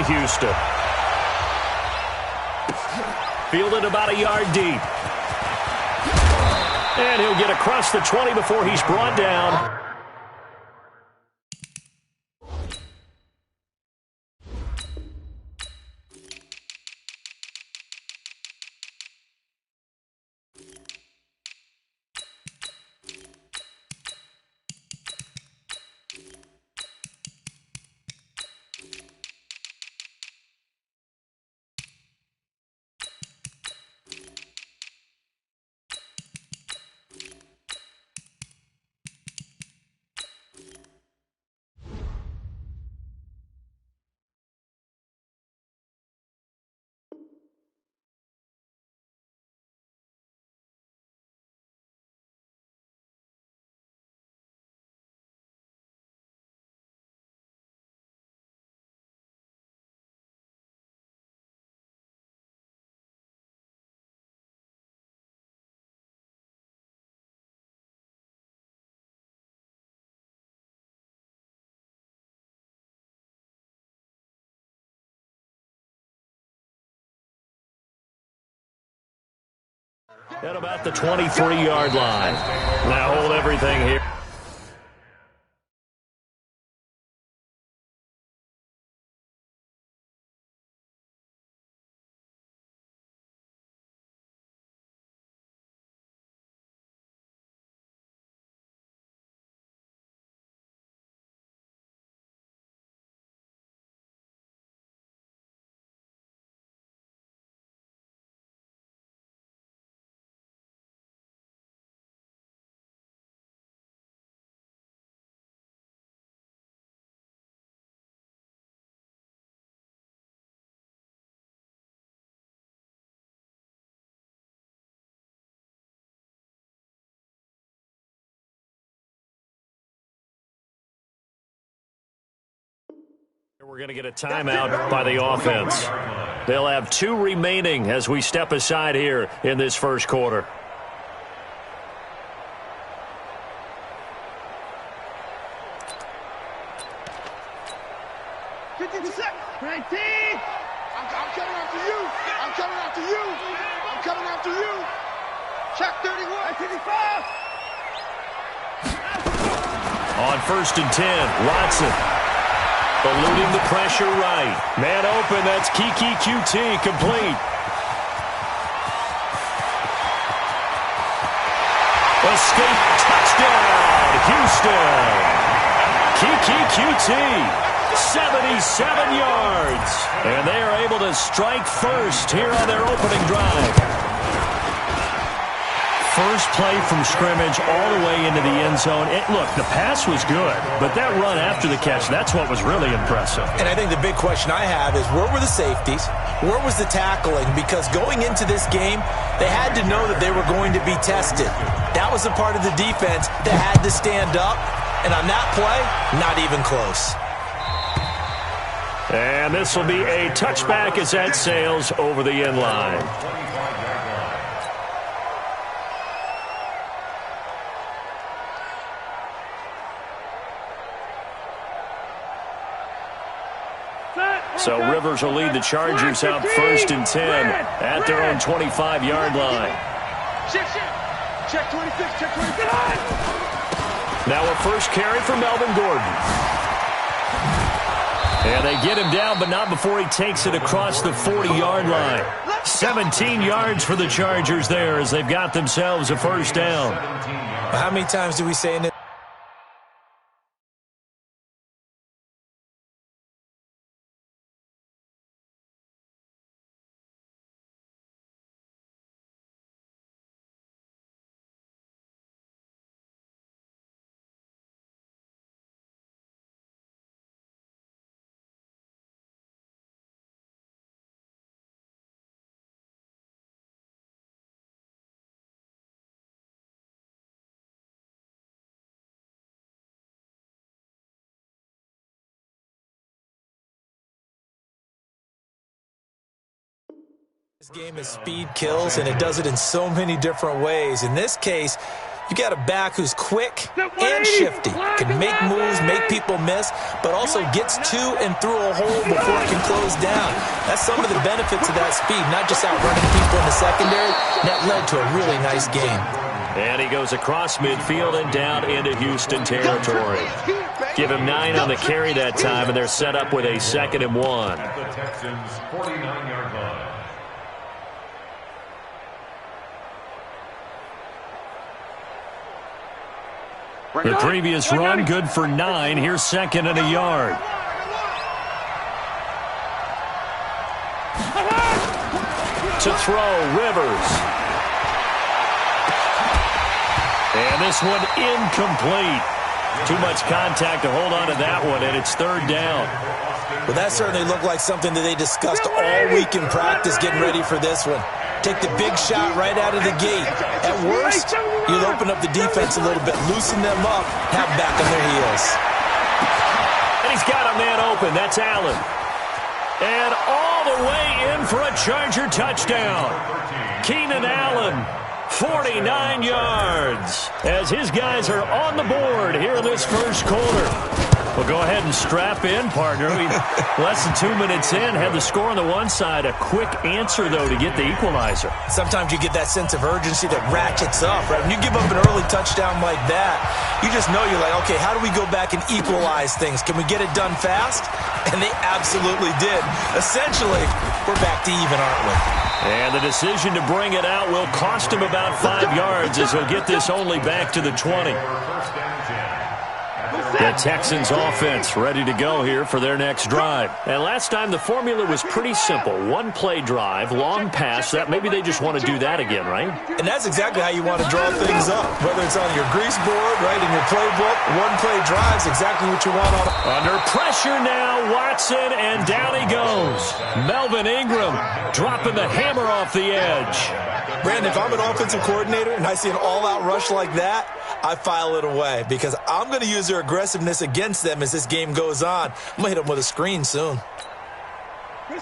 Houston. Fielded about a yard deep. And he'll get across the 20 before he's brought down. At about the 23-yard line. Now hold everything here. We're going to get a timeout by the offense. They'll have 2 remaining as we step aside here in this first quarter. I'm coming after you. I'm coming after you. I'm coming after you. Check 31. 55. On 1st and 10, Watson. Eluding the pressure right. Man open, that's Kiki QT, complete. Escape, touchdown, Houston. Kiki QT, 77 yards. And they are able to strike first here on their opening drive. First play from scrimmage all the way into the end zone. Look, the pass was good, but that run after the catch, that's what was really impressive. And I think the big question I have is, where were the safeties? Where was the tackling? Because going into this game, they had to know that they were going to be tested. That was a part of the defense that had to stand up. And on that play, not even close. And this will be a touchback as that sails over the end line. So Rivers will lead the Chargers out 1st and 10 at their own 25-yard line. Check 26, check 26. Now a first carry for Melvin Gordon. And they get him down, but not before he takes it across the 40-yard line. 17 yards for the Chargers there as they've got themselves a first down. How many times do we say in it? This game is speed kills, and it does it in so many different ways. In this case, You got a back who's quick and shifty, can make moves, make people miss, but also gets to and through a hole before it can close down. That's some of the benefits of that speed, not just outrunning people in the secondary. That led to a really nice game. And he goes across midfield and down into Houston territory. Give him 9 on the carry that time, and they're set up with a 2nd and 1. At the Texans' 49-yard line. The previous run, good for 9. Here's 2nd and a yard. To throw, Rivers. And this one incomplete. Too much contact to hold on to that one, and it's 3rd down. Well, that certainly looked like something that they discussed all week in practice getting ready for this one. Take the big shot right out of the gate. At worst, you'll open up the defense a little bit, loosen them up, have them back on their heels. And he's got a man open. That's Allen. And all the way in for a Charger touchdown. Keenan Allen, 49 yards, as his guys are on the board here in this first quarter. Well, go ahead and strap in, partner. Less than 2 minutes in, had the score on the one side. A quick answer, though, to get the equalizer. Sometimes you get that sense of urgency that ratchets up, right? When you give up an early touchdown like that, you just know you're like, okay, how do we go back and equalize things? Can we get it done fast? And they absolutely did. Essentially, we're back to even, aren't we? And the decision to bring it out will cost him about 5 yards as he'll get this only back to the 20. The Texans offense ready to go here for their next drive. And last time the formula was pretty simple. 1-play drive, long pass. That maybe they just want to do that again, right? And that's exactly how you want to draw things up. Whether it's on your grease board, right, in your playbook, 1-play drive is exactly what you want on. Under pressure now, Watson, and down he goes. Melvin Ingram dropping the hammer off the edge. Brandon, if I'm an offensive coordinator and I see an all-out rush like that, I file it away because I'm going to use their aggressiveness against them as this game goes on. I'm going to hit them with a screen soon.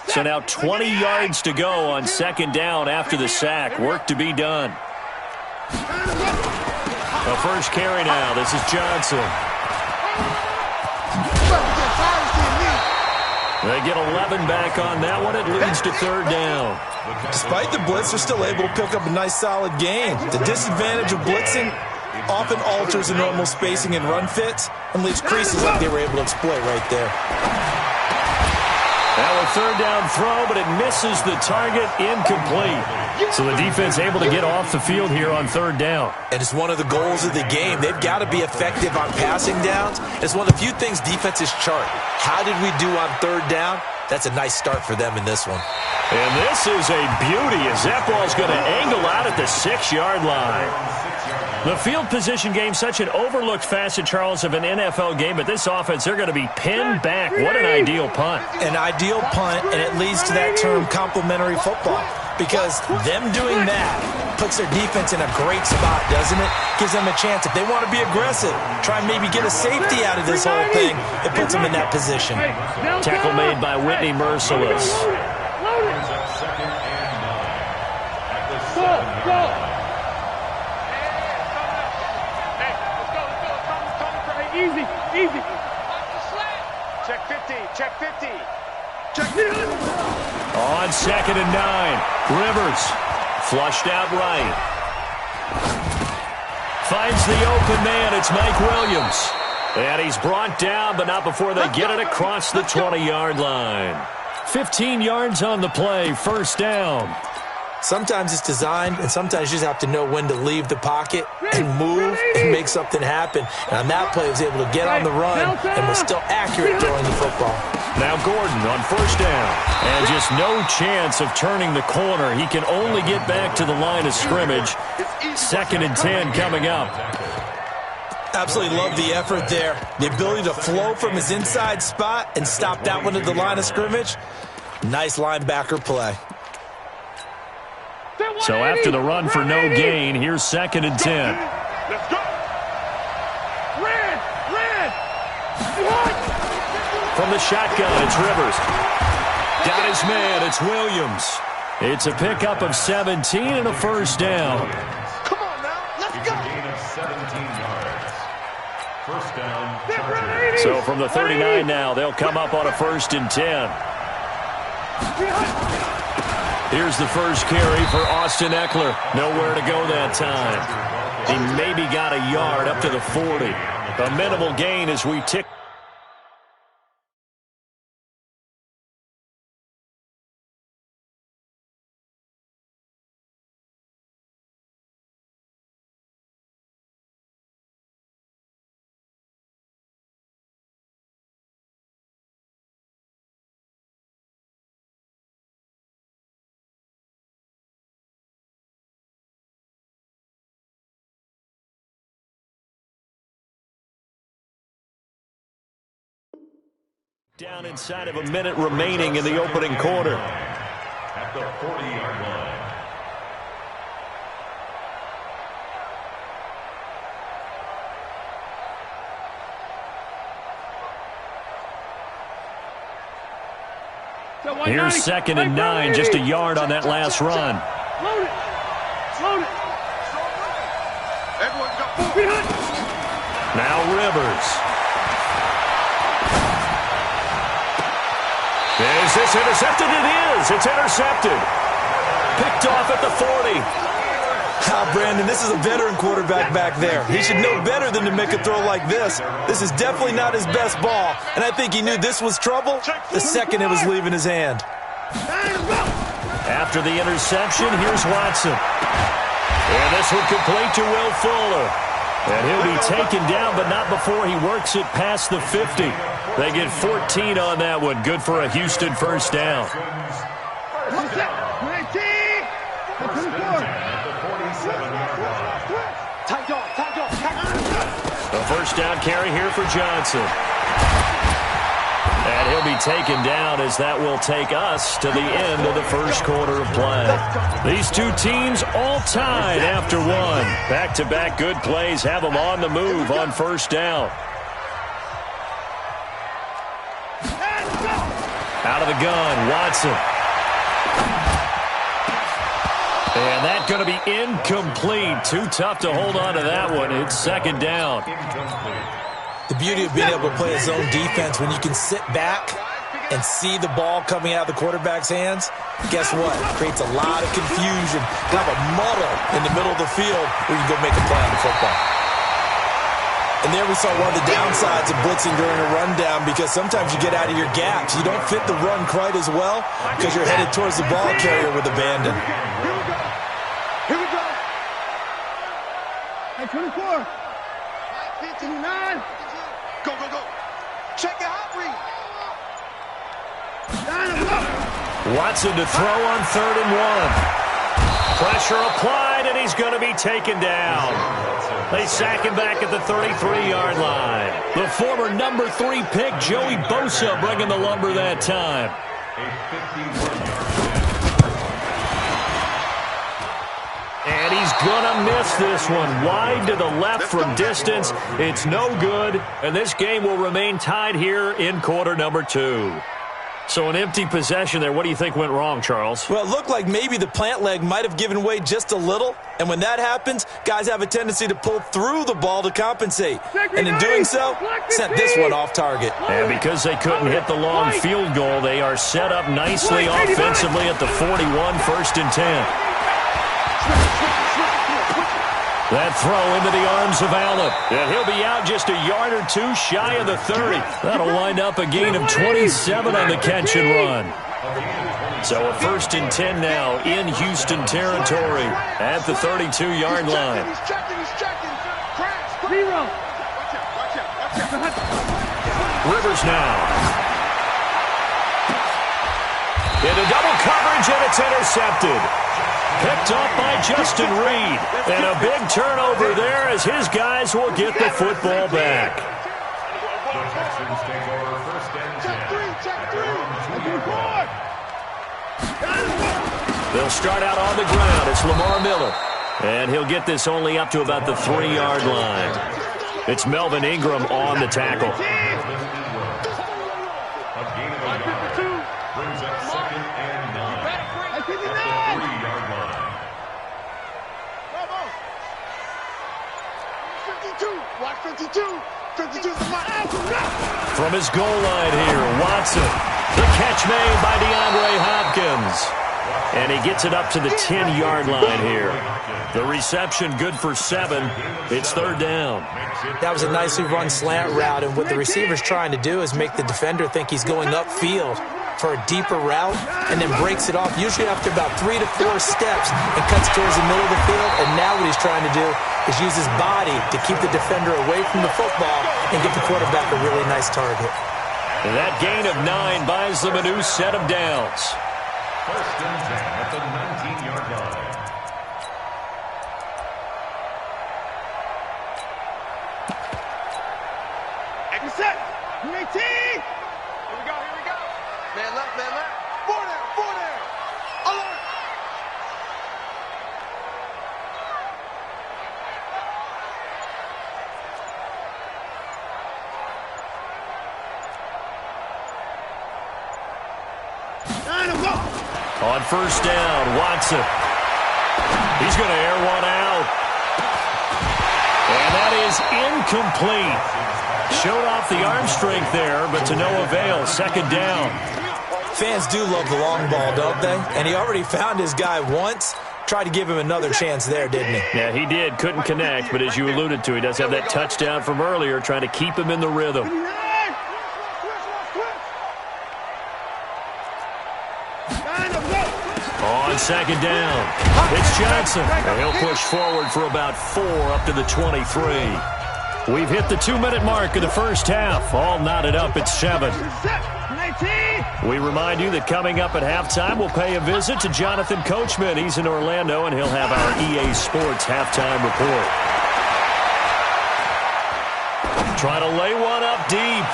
So now 20 yards to go on 2nd down after the sack. Work to be done. The first carry now. This is Johnson. They get 11 back on that one. It leads to 3rd down. Despite the blitz, they're still able to pick up a nice solid gain. The disadvantage of blitzing often alters the normal spacing and run fits and leaves creases like they were able to exploit right there. Now a 3rd down throw, but it misses the target, incomplete. So the defense able to get off the field here on 3rd down. And it's one of the goals of the game. They've got to be effective on passing downs. It's one of the few things defenses chart. How did we do on 3rd down? That's a nice start for them in this one. And this is a beauty as that ball's going to angle out at the 6-yard line. The field position game, such an overlooked facet, Charles, of an NFL game, but this offense, they're going to be pinned back. What an ideal punt. An ideal punt, and it leads to that term complementary football, because them doing that puts their defense in a great spot, doesn't it? Gives them a chance. If they want to be aggressive, try and maybe get a safety out of this whole thing, it puts them in that position. Tackle made by Whitney Merciless. Easy. Check 50. Check 50. Check 50. On 2nd and 9. Rivers flushed out right. Finds the open man. It's Mike Williams. And he's brought down, but not before they get it across the 20-yard line. 15 yards on the play. 1st down. Sometimes it's designed, and sometimes you just have to know when to leave the pocket and move and make something happen. And on that play, he was able to get on the run and was still accurate throwing the football. Now Gordon on 1st down. And just no chance of turning the corner. He can only get back to the line of scrimmage. 2nd and 10 coming up. Absolutely love the effort there. The ability to flow from his inside spot and stop that one at the line of scrimmage. Nice linebacker play. So after the run for no gain, here's 2nd and 10. Let's go. Red. From the shotgun, it's Rivers. Got his man, it's Williams. It's a pickup of 17 and a 1st down. Come on now. Let's go. First down, Chargers. So from the 39 now, they'll come up on a 1st and 10. Here's the first carry for Austin Eckler. Nowhere to go that time. He maybe got a yard up to the 40. A minimal gain as we tick. Down inside of a minute remaining in the opening quarter. At the 40-yard line. Here's 2nd and 9, just a yard on that last run. Load it. Load it. Everyone got Now Rivers. Is this intercepted? It is. It's intercepted. Picked off at the 40. Brandon, this is a veteran quarterback back there. He should know better than to make a throw like this. This is definitely not his best ball, and I think he knew this was trouble the second it was leaving his hand. After the interception, here's Watson. And this one complete to Will Fuller. And he'll be taken down, but not before he works it past the 50. They get 14 on that one. Good for a Houston first down. A first down carry here for Johnson. And he'll be taken down as that will take us to the end of the first quarter of play. These two teams all tied after one. Back-to-back good plays have them on the move on first down. Out of the gun, Watson. And that's going to be incomplete. Too tough to hold on to that one. It's 2nd down. The beauty of being able to play his own defense when you can sit back and see the ball coming out of the quarterback's hands, guess what? It creates a lot of confusion, kind of a muddle in the middle of the field where you can go make a play on the football. And there we saw one of the downsides of blitzing during a rundown, because sometimes you get out of your gaps. You don't fit the run quite as well because you're headed towards the ball carrier with abandon. Here we go. Hey, 24. 59. Go, go, go. Check it out, read. Watson to throw on 3rd and 1. Pressure applied, and he's going to be taken down. They sack him back at the 33-yard line. The former number 3 pick, Joey Bosa, bringing the lumber that time. And he's going to miss this one. Wide to the left from distance. It's no good, and this game will remain tied here in quarter number 2. So an empty possession there. What do you think went wrong, Charles? Well, it looked like maybe the plant leg might have given way just a little. And when that happens, guys have a tendency to pull through the ball to compensate. And in doing so, sent this one off target. And because they couldn't hit the long field goal, they are set up nicely offensively at the 41, 1st and 10. That throw into the arms of Allen. And he'll be out just a yard or two shy of the 30. That'll wind up a gain of 27 on the catch and run. So a 1st and 10 now in Houston territory at the 32-yard line. He's checking. Crash. Zero. Watch out. Rivers now. Into double coverage, and it's intercepted. Picked off by Justin Reed. And a big turnover there as his guys will get the football back. The Texans take over 1st and 10. They'll start out on the ground. It's Lamar Miller. And he'll get this only up to about the 3-yard line. It's Melvin Ingram on the tackle. A gain of a yard brings up 2nd and 9. At the 3-yard line. 52. Watch 52. From his goal line here, Watson. The catch made by DeAndre Hopkins. And he gets it up to the 10-yard line here. The reception good for 7. It's third down. That was a nicely run slant route, and what the receiver's trying to do is make the defender think he's going upfield for a deeper route and then breaks it off, usually after about 3 to 4 steps, and cuts towards the middle of the field. And now what he's trying to do is use his body to keep the defender away from the football and get the quarterback a really nice target. And that gain of 9 buys them a new set of downs. First and 10 at the 19-yard line. Action set. 18. Here we go. Man left. 4 there. Alert. On first down, Watson. He's going to air one out. And that is incomplete. Showed off the arm strength there, but to no avail. Second down. Fans do love the long ball, don't they? And he already found his guy once. Tried to give him another chance there, didn't he? Yeah, he did. Couldn't connect, but as you alluded to, he does have that touchdown from earlier, trying to keep him in the rhythm. On second down, it's Johnson. And he'll push forward for about 4 up to the 23. We've hit the 2-minute mark of the first half. All knotted up at 7. We remind you that coming up at halftime, we'll pay a visit to Jonathan Coachman. He's in Orlando, and he'll have our EA Sports halftime report. Trying to lay one up deep.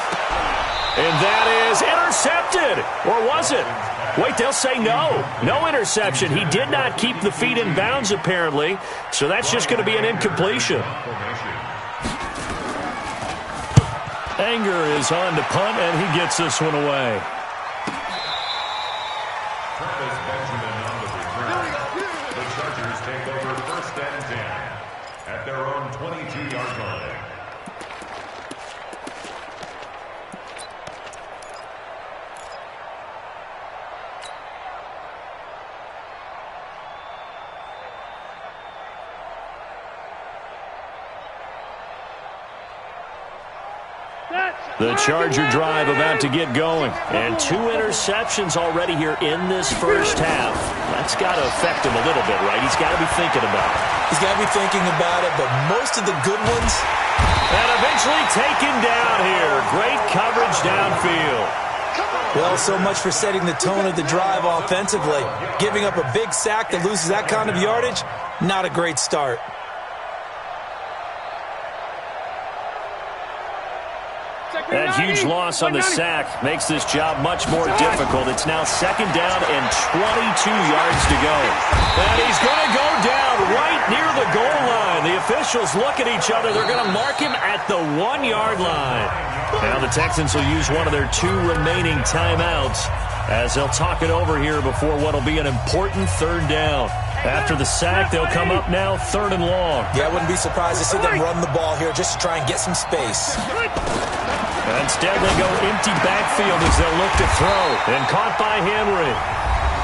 And that is intercepted. Or was it? Wait, they'll say no. No interception. He did not keep the feet in bounds, apparently. So that's just going to be an incompletion. Anger is on to punt, and he gets this one away. Travis Benjamin on the return. The Chargers take over first and 10 at their own 22-yard line. The Charger drive about to get going. And 2 interceptions already here in this first half. That's got to affect him a little bit, right? He's got to be thinking about it. He's got to be thinking about it, but most of the good ones... And eventually taken down here. Great coverage downfield. Well, so much for setting the tone of the drive offensively. Giving up a big sack that loses that kind of yardage, not a great start. That huge loss on the sack makes this job much more difficult. It's now second down and 22 yards to go. And he's going to go down right near the goal line. The officials look at each other. They're going to mark him at the 1-yard line. Now the Texans will use one of their 2 remaining timeouts as they'll talk it over here before what will be an important third down. After the sack, they'll come up now 3rd and long. Yeah, I wouldn't be surprised to see them run the ball here just to try and get some space. Instead, they go empty backfield as they'll look to throw. And caught by Henry.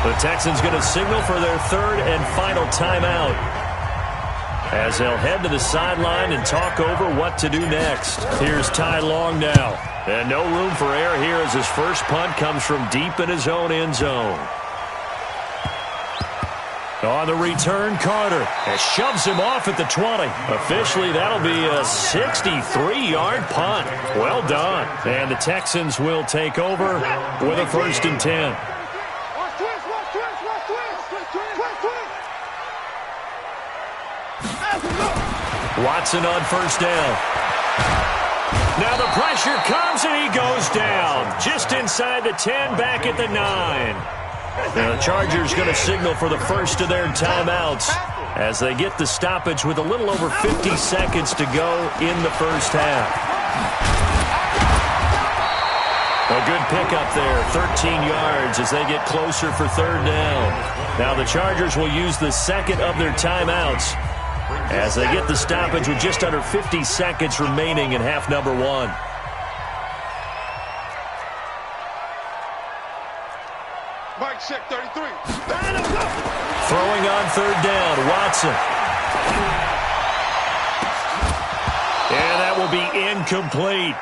The Texans going to signal for their 3rd and final timeout as they'll head to the sideline and talk over what to do next. Here's Ty Long now. And no room for error here as his first punt comes from deep in his own end zone. On the return, Carter shoves him off at the 20. Officially, that'll be a 63-yard punt. Well done. And the Texans will take over with a 1st and 10. Watson on first down. Now the pressure comes and he goes down. Just inside the 10, back at the 9. The Chargers going to signal for the first of their timeouts as they get the stoppage with a little over 50 seconds to go in the first half. A good pickup there, 13 yards as they get closer for 3rd down. Now the Chargers will use the second of their timeouts as they get the stoppage with just under 50 seconds remaining in half number one. Mike, check 33. Throwing on third down, Watson. And that will be incomplete.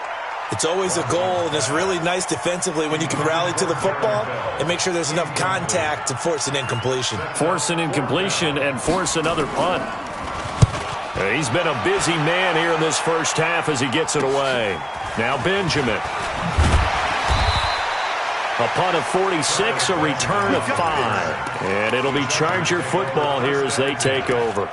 It's always a goal, and it's really nice defensively when you can rally to the football and make sure there's enough contact to force an incompletion. Force an incompletion and force another punt. He's been a busy man here in this first half as he gets it away. Now Benjamin. A punt of 46, a return of 5. And it'll be Charger football here as they take over.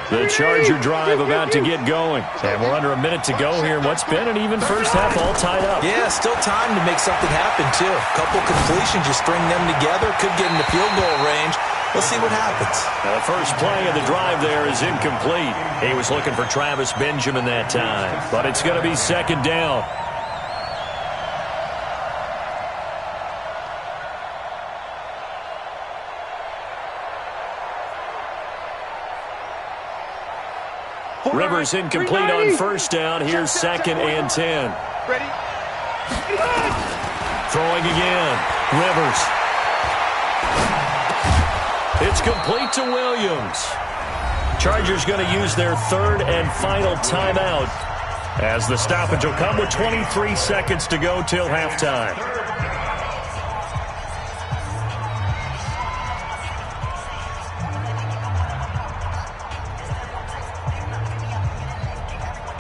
The Charger drive about to get going. And we're under a minute to go here in what's been an even first half all tied up. Yeah, still time to make something happen, too. A couple completions, you string them together, could get into field goal range. Let's see what happens. Now the first play of the drive there is incomplete. He was looking for Travis Benjamin that time. But it's going to be second down. Rivers incomplete on first down. Here's second and 10. Ready? Throwing again. Rivers. It's complete to Williams. Chargers going to use their third and final timeout as the stoppage will come with 23 seconds to go till halftime.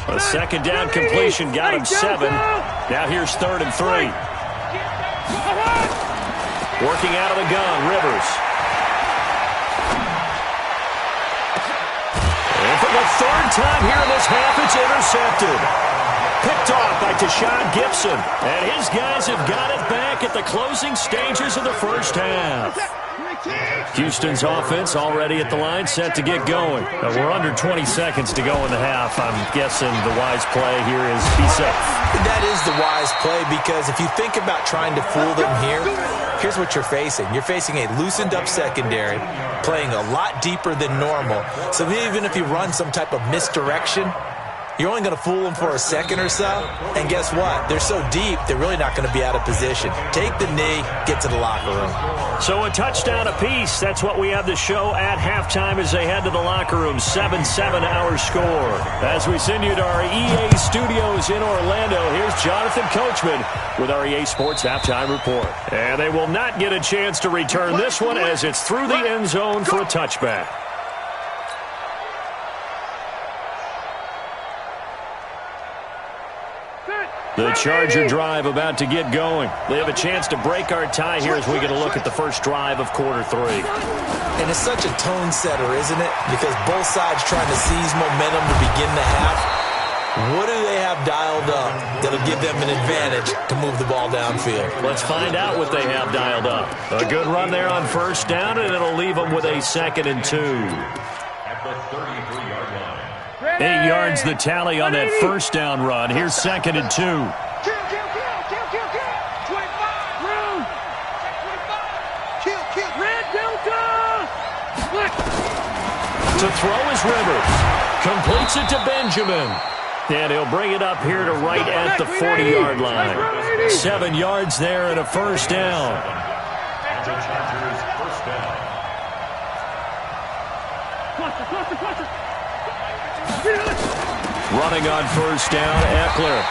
A second down completion got him 7. Now here's third and 3. Working out of the gun, Rivers. And for the third time here in this half, it's intercepted. Picked off by Tashawn Gibson. And his guys have got it back at the closing stages of the first half. Houston's offense already at the line, set to get going. We're under 20 seconds to go in the half. I'm guessing the wise play here is be safe. That is the wise play, because if you think about trying to fool them here, here's what you're facing. You're facing a loosened-up secondary, playing a lot deeper than normal. So even if you run some type of misdirection, you're only going to fool them for a second or so. And guess what? They're so deep, they're really not going to be out of position. Take the knee, get to the locker room. So a touchdown apiece. That's what we have to show at halftime as they head to the locker room. 7-7 our score. As we send you to our EA studios in Orlando, here's Jonathan Coachman with our EA Sports Halftime Report. And they will not get a chance to return this one as it's through the end zone for a touchback. The Charger drive about to get going. They have a chance to break our tie here as we get a look at the first drive of quarter 3. And it's such a tone setter, isn't it? Because both sides trying to seize momentum to begin the half. What do they have dialed up that'll give them an advantage to move the ball downfield? Let's find out what they have dialed up. A good run there on first down, and it'll leave them with a 2nd and 2. At the 33-yard line. 8 yards the tally on that first down run. Here's 2nd and 2. Kill. 25. Room. 25. Kill. Red Delta. Slicc. To throw is Rivers. Completes it to Benjamin. And he'll bring it up here to right at the 40-yard line. 7 yards there and a first down. And the Chargers first down. Cluster. Running on first down, Eckler.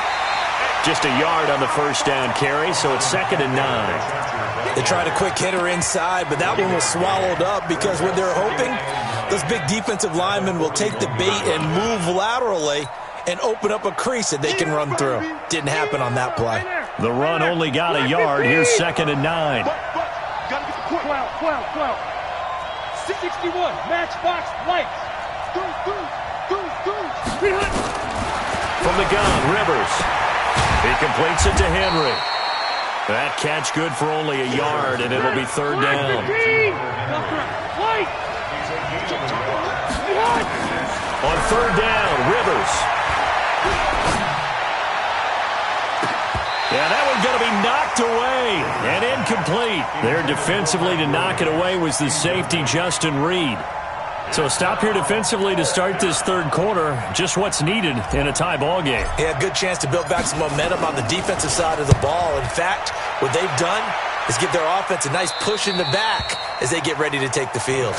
Just a yard on the first down carry, so it's 2nd and 9. They tried a quick hitter inside, but that one was swallowed up because what they're hoping, those big defensive linemen will take the bait and move laterally and open up a crease that they can run through. Didn't happen on that play. The run only got a yard. Here's 2nd and 9. Gotta get the point. 12. 61. Matchbox lights. From the gun, Rivers. He completes it to Henry. That catch good for only a yard, and it'll be 3rd down. On 3rd down, Rivers. Yeah, that one's going to be knocked away and incomplete. There defensively to knock it away was the safety, Justin Reed. So a stop here defensively to start this third quarter. Just what's needed in a tie ball game. Yeah, good chance to build back some momentum on the defensive side of the ball. In fact, what they've done is give their offense a nice push in the back as they get ready to take the field.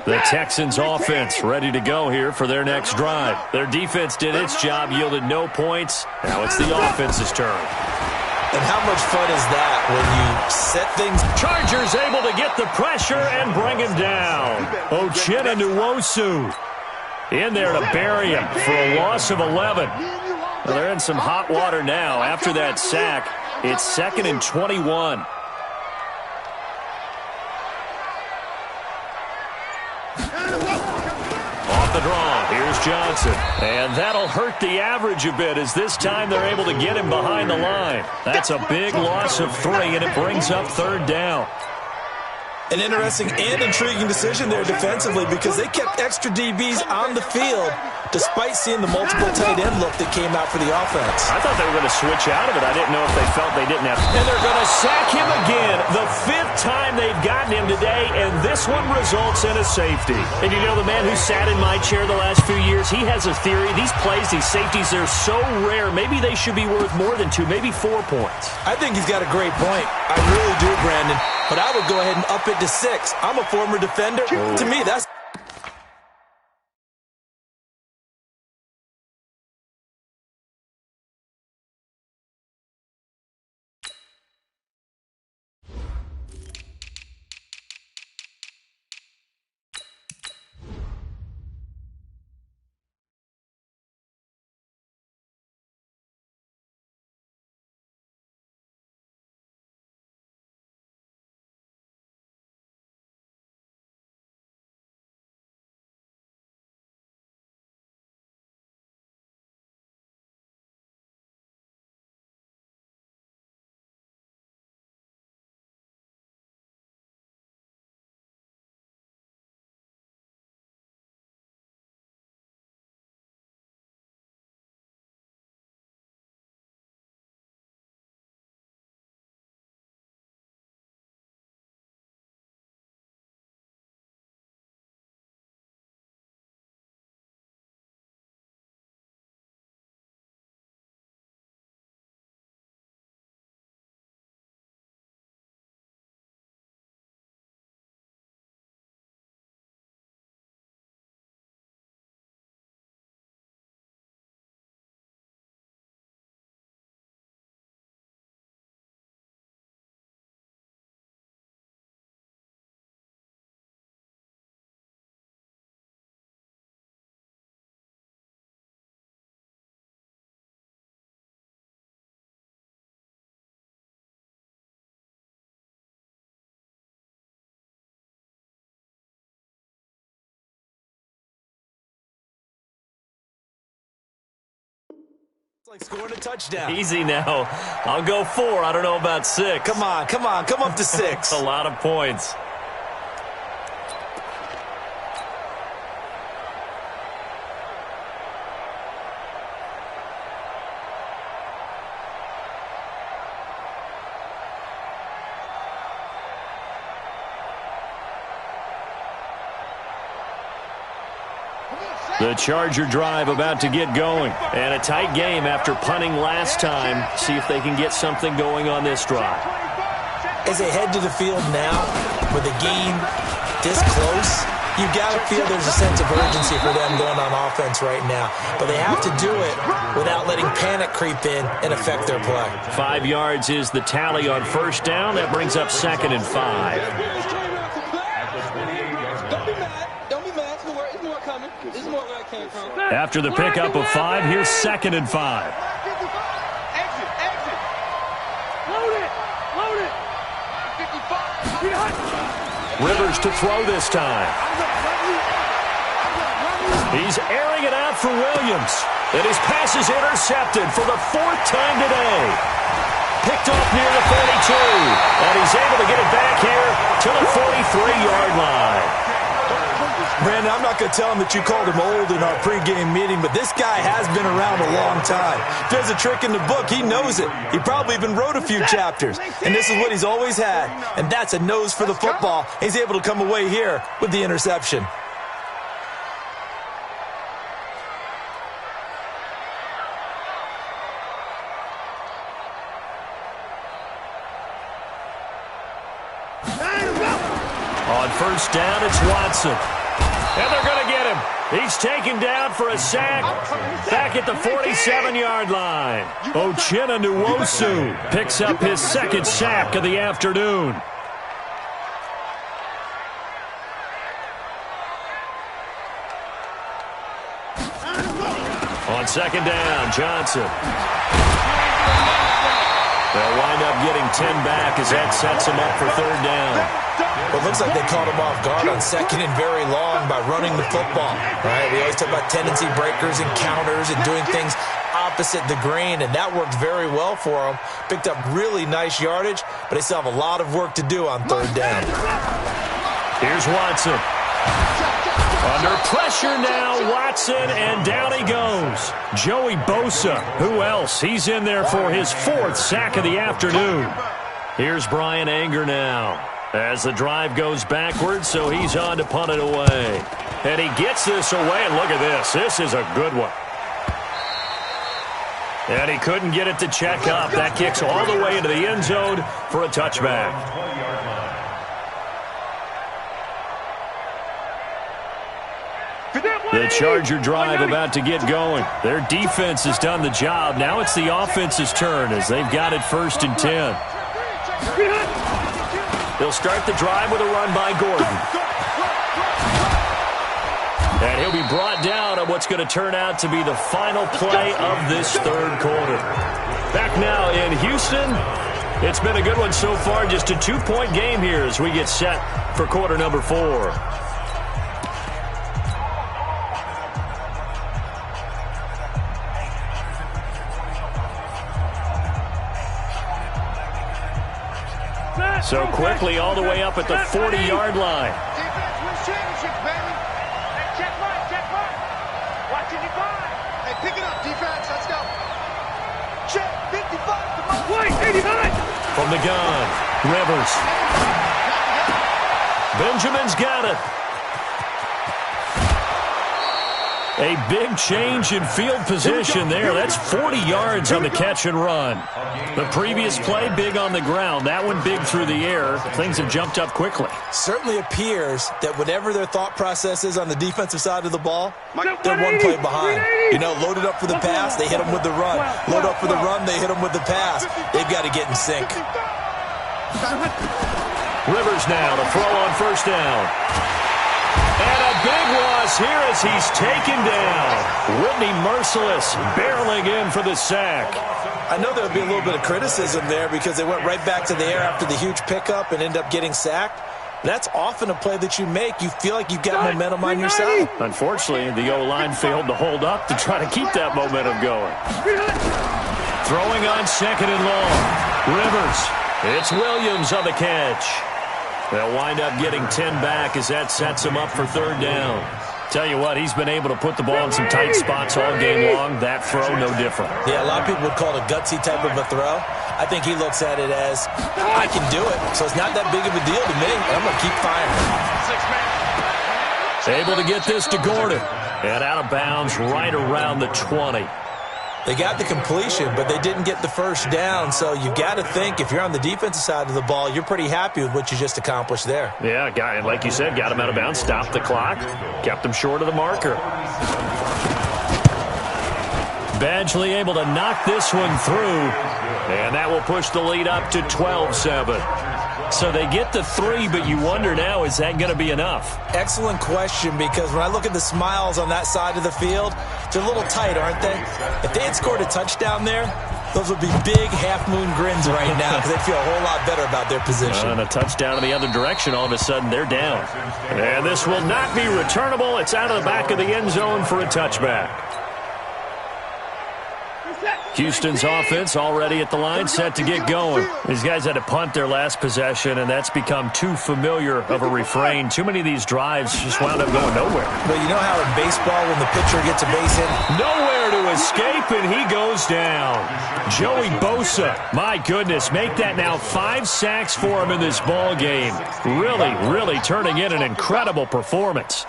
The Texans offense ready to go here for their next drive. Their defense did its job, yielded no points. Now it's the offense's turn. And how much fun is that when you set things? Chargers able to get the pressure and bring him down. Uchenna Nwosu in there to bury him for a loss of 11. Well, they're in some hot water now after that sack. It's 2nd and 21. Off the draw, here's Johnson. And that'll hurt the average a bit as this time they're able to get him behind the line. That's a big loss of 3, and it brings up 3rd down. An interesting and intriguing decision there defensively because they kept extra DBs on the field despite seeing the multiple tight end look that came out for the offense. I thought they were going to switch out of it. I didn't know if they felt they didn't have. And they're going to sack him again. The 5th time they've gotten him today, and this one results in a safety. And you know, the man who sat in my chair the last few years, he has a theory. These plays, these safeties, they're so rare. Maybe they should be worth more than 2, maybe 4 points. I think he's got a great point. I really do, Brandon. But I would go ahead and up it to 6. I'm a former defender. To me, that's... like scoring a touchdown. Easy now. I'll go 4. I don't know about 6. Come on. Come up to 6. A lot of points. The Charger drive about to get going. And a tight game after punting last time. See if they can get something going on this drive. As they head to the field now, with the game this close, you've got to feel there's a sense of urgency for them going on offense right now. But they have to do it without letting panic creep in and affect their play. 5 yards is the tally on 1st down. That brings up 2nd and 5. After the pickup of 5, here's 2nd and 5. Rivers to throw this time. He's airing it out for Williams. And his pass is intercepted for the 4th time today. Picked off near the 32. And he's able to get it back here to the 43-yard line. Brandon, I'm not going to tell him that you called him old in our pregame meeting, but this guy has been around a long time. If there's a trick in the book, he knows it. He probably even wrote a few chapters. And this is what he's always had, and that's a nose for the football. He's able to come away here with the interception. On first down, it's Watson. And they're going to get him. He's taken down for a sack back at the 47-yard line. Uchenna Nwosu picks up his second sack of the afternoon. On second down, Johnson. They'll wind up getting 10 back as that sets him up for third down. Well, it looks like they caught him off guard on second and very long by running the football. Right? We always talk about tendency breakers and counters and doing things opposite the grain, and that worked very well for them. Picked up really nice yardage, but they still have a lot of work to do on third down. Here's Watson. Under pressure now, Watson, and down he goes. Joey Bosa, who else? He's in there for his fourth sack of the afternoon. Here's Brian Anger now as the drive goes backwards, so he's on to punt it away. And he gets this away, and look at this. This is a good one. And he couldn't get it to check up. That kicks all the way into the end zone for a touchback. The Charger drive about to get going. Their defense has done the job. Now it's the offense's turn as they've got it 1st and 10. They'll start the drive with a run by Gordon. And he'll be brought down on what's going to turn out to be the final play of this third quarter. Back now in Houston. It's been a good one so far. Just a 2-point game here as we get set for quarter number 4. So quickly all the way up at the 40-yard line. Defense wins championships, baby. Hey, check mark. Watch it, Hey, pick it up, defense. Let's go. Check, 55. Come on. Wait, 89. From the gun, Rivers. Benjamin's got it. A big change in field position there. That's 40 yards on the catch and run. The previous play, big on the ground. That one big through the air. Things have jumped up quickly. Certainly appears that whatever their thought process is on the defensive side of the ball, they're one play behind. You know, loaded up for the pass, they hit them with the run. Load up for the run, they hit them with the pass. They've got to get in sync. Rivers now to throw on first down. And a big loss here as he's taken down. Whitney Merciless barreling in for the sack. I know there would be a little bit of criticism there because they went right back to the air after the huge pickup and end up getting sacked. That's often a play that you make. You feel like you've got momentum on your side. Unfortunately, the O-line failed to hold up to try to keep that momentum going. Throwing on second and long. Rivers. It's Williams on the catch. They'll wind up getting 10 back as that sets him up for third down. Tell you what, he's been able to put the ball in some tight spots all game long. That throw, no different. Yeah, a lot of people would call it a gutsy type of a throw. I think he looks at it as, I can do it, so it's not that big of a deal to me. I'm going to keep firing. Able to get this to Gordon. And out of bounds right around the 20. They got the completion, but they didn't get the first down, so you got to think if you're on the defensive side of the ball, you're pretty happy with what you just accomplished there. Yeah, guy, like you said, got him out of bounds, stopped the clock, kept him short of the marker. Badgley able to knock this one through, and that will push the lead up to 12-7. So they get the 3, but you wonder now, is that going to be enough? Excellent question, because when I look at the smiles on that side of the field, they're a little tight, aren't they? If they had scored a touchdown there, those would be big half-moon grins right now because they'd feel a whole lot better about their position. And a touchdown in the other direction, all of a sudden they're down. And this will not be returnable. It's out of the back of the end zone for a touchback. Houston's offense already at the line, set to get going. These guys had to punt their last possession, and that's become too familiar of a refrain. Too many of these drives just wound up going nowhere. Well, you know how in baseball when the pitcher gets a base hit? Nowhere to escape, and he goes down. Joey Bosa, my goodness, make that now 5 sacks for him in this ball game. Really turning in an incredible performance.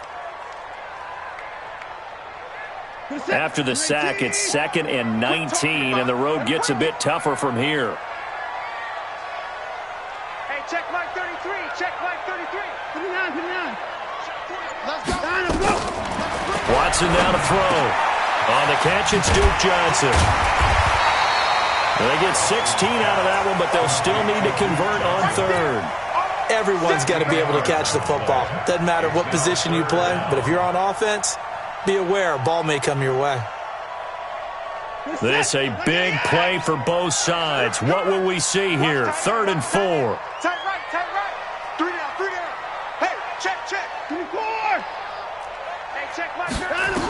After the sack, it's 2nd and 19, and the road gets a bit tougher from here. Hey, check Mike 33. Check Mike 33. Put it on. Let's go. Watson now to throw. On the catch, it's Duke Johnson. They get 16 out of that one, but they'll still need to convert on 3rd. Everyone's got to be able to catch the football. Doesn't matter what position you play, but if you're on offense, be aware a ball may come your way. This a big play for both sides. What will we see here? 3rd and 4. Tight right. 3 down. Hey, check. 24. Hey, check Mike 33.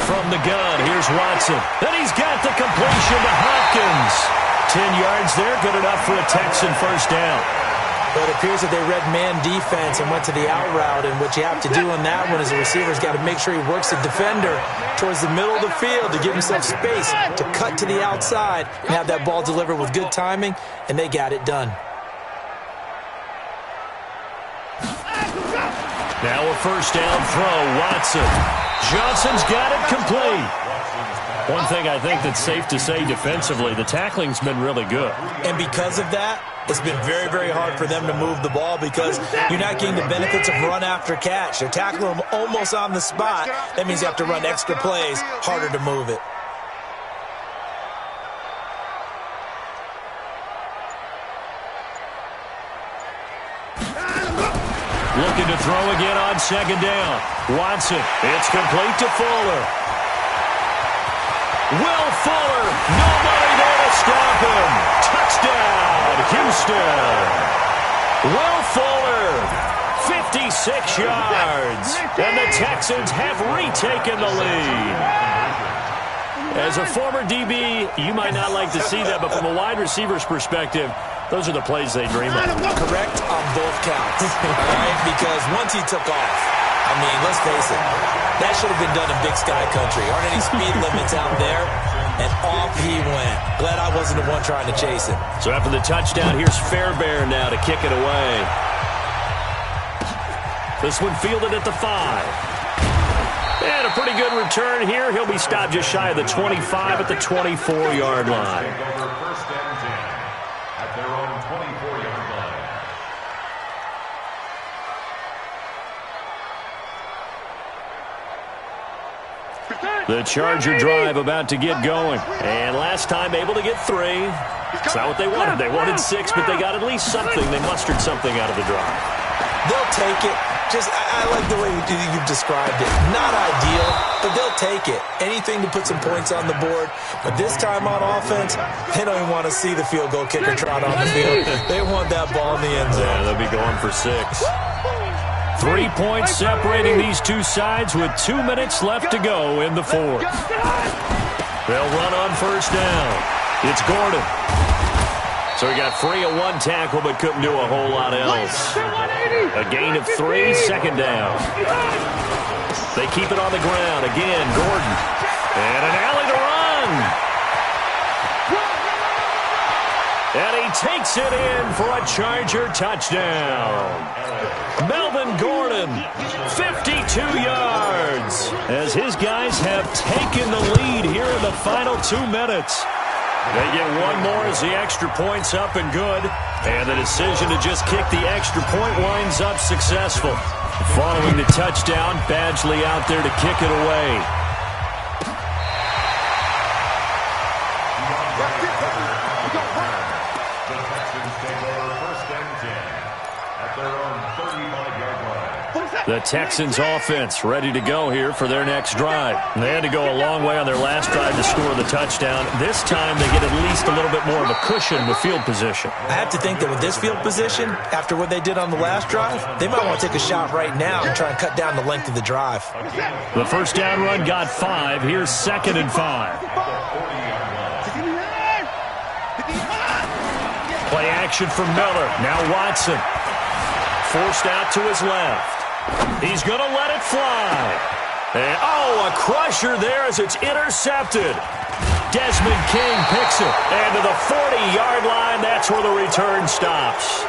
From the gun, here's Watson. Then he's got the completion to Hopkins. 10 yards there, good enough for a Texan first down. But it appears that they read man defense and went to the out route, and what you have to do on that one is the receiver's got to make sure he works the defender towards the middle of the field to give himself space to cut to the outside and have that ball delivered with good timing, and they got it done. Now a first down throw, Watson. Johnson's got it complete. One thing I think that's safe to say defensively, the tackling's been really good. And because of that, it's been very hard for them to move the ball because you're not getting the benefits of run after catch. They're tackling them almost on the spot. That means you have to run extra plays, harder to move it. Looking to throw again on 2nd down. Watson, it's complete to Fuller. Will Fuller, nobody there to stop him. Touchdown, Houston. Will Fuller, 56 yards, and the Texans have retaken the lead. As a former DB, you might not like to see that, but from a wide receiver's perspective, those are the plays they dream of. Correct on both counts, all right? Because once he took off, I mean, let's face it, that should have been done in Big Sky Country. Aren't any speed limits out there? And off he went. Glad I wasn't the one trying to chase him. So after the touchdown, here's Fairbairn now to kick it away. This one fielded at the 5. And a pretty good return here. He'll be stopped just shy of the 25 at the 24-yard line. First and 10 at their own 24-yard line. The Charger drive about to get going. And last time able to get 3. It's not what they wanted. They wanted 6, but they got at least something. They mustered something out of the drive. They'll take it. I like the way you've described it. Not ideal, but they'll take it. Anything to put some points on the board. But this time on offense, they don't even want to see the field goal kicker trot on the field. They want that ball in the end zone. Yeah, they'll be going for 6. 3 points separating these two sides with 2 minutes left to go in the 4th. They'll run on first down. It's Gordon. So he got free of 1 tackle but couldn't do a whole lot else. A gain of 3, 2nd down. They keep it on the ground. Again, Gordon. And an alley to run. And he takes it in for a Charger touchdown. Melvin Gordon, 52 yards, as his guys have taken the lead here in the final 2 minutes. They get 1 more as the extra point's up and good, and the decision to just kick the extra point winds up successful. Following the touchdown, Badgley out there to kick it away. The Texans take over first and 10 at their own 35-yard line. The Texans offense ready to go here for their next drive. They had to go a long way on their last drive to score the touchdown. This time they get at least a little bit more of a cushion with field position. I have to think that with this field position, after what they did on the last drive, they might want to take a shot right now and try and cut down the length of the drive. The first down run got 5. Here's 2nd and 5. action for Miller. Now Watson. Forced out to his left. He's going to let it fly. And, oh, a crusher there as it's intercepted. Desmond King picks it. And to the 40-yard line, that's where the return stops.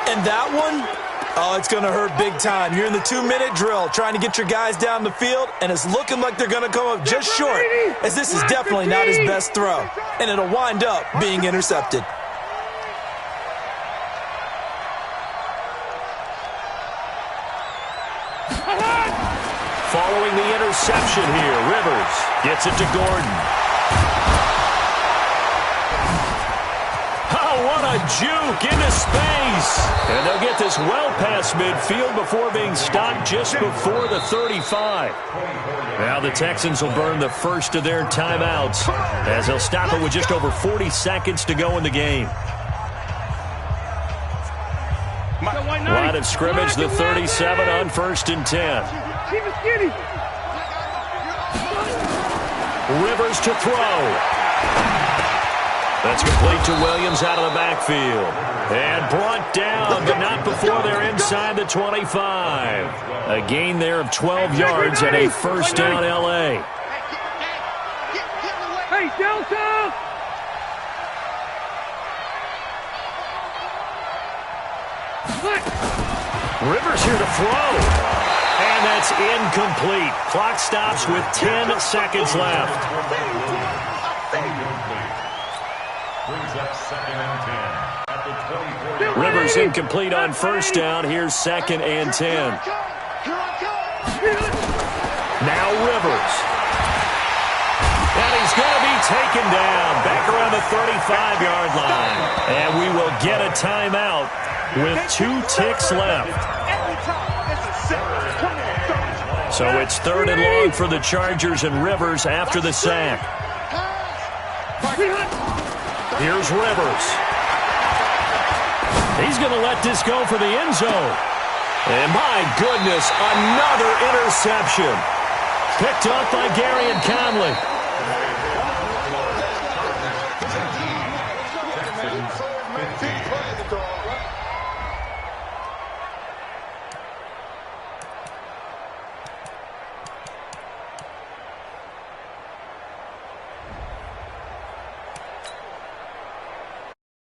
And that one, oh, it's going to hurt big time. You're in the 2-minute drill trying to get your guys down the field, and it's looking like they're going to come up just short, as this is definitely not his best throw, and it'll wind up being intercepted. Following the interception here, Rivers gets it to Gordon. Oh, what a juke into space. And they'll get this well past midfield before being stopped just before the 35. Now the Texans will burn the first of their timeouts as they'll stop it with just over 40 seconds to go in the game. Line of scrimmage, the 37 on 1st and 10. Rivers to throw. That's complete to Williams out of the backfield. And brought down, but not before they're inside the 25. A gain there of 12 yards and a first down L.A. Hey, Delta! Rivers here to throw. And that's incomplete. Clock stops with 10 seconds left. Brings up 2nd and 10 at the 24. Rivers incomplete on first down. Here's 2nd and 10. Now Rivers. And he's going to be taken down back around the 35-yard line. And we will get a timeout with 2 ticks left. So it's 3rd and long for the Chargers and Rivers after the sack. Here's Rivers. He's going to let this go for the end zone. And my goodness, another interception. Picked up by Gary and Conley. Texans 15.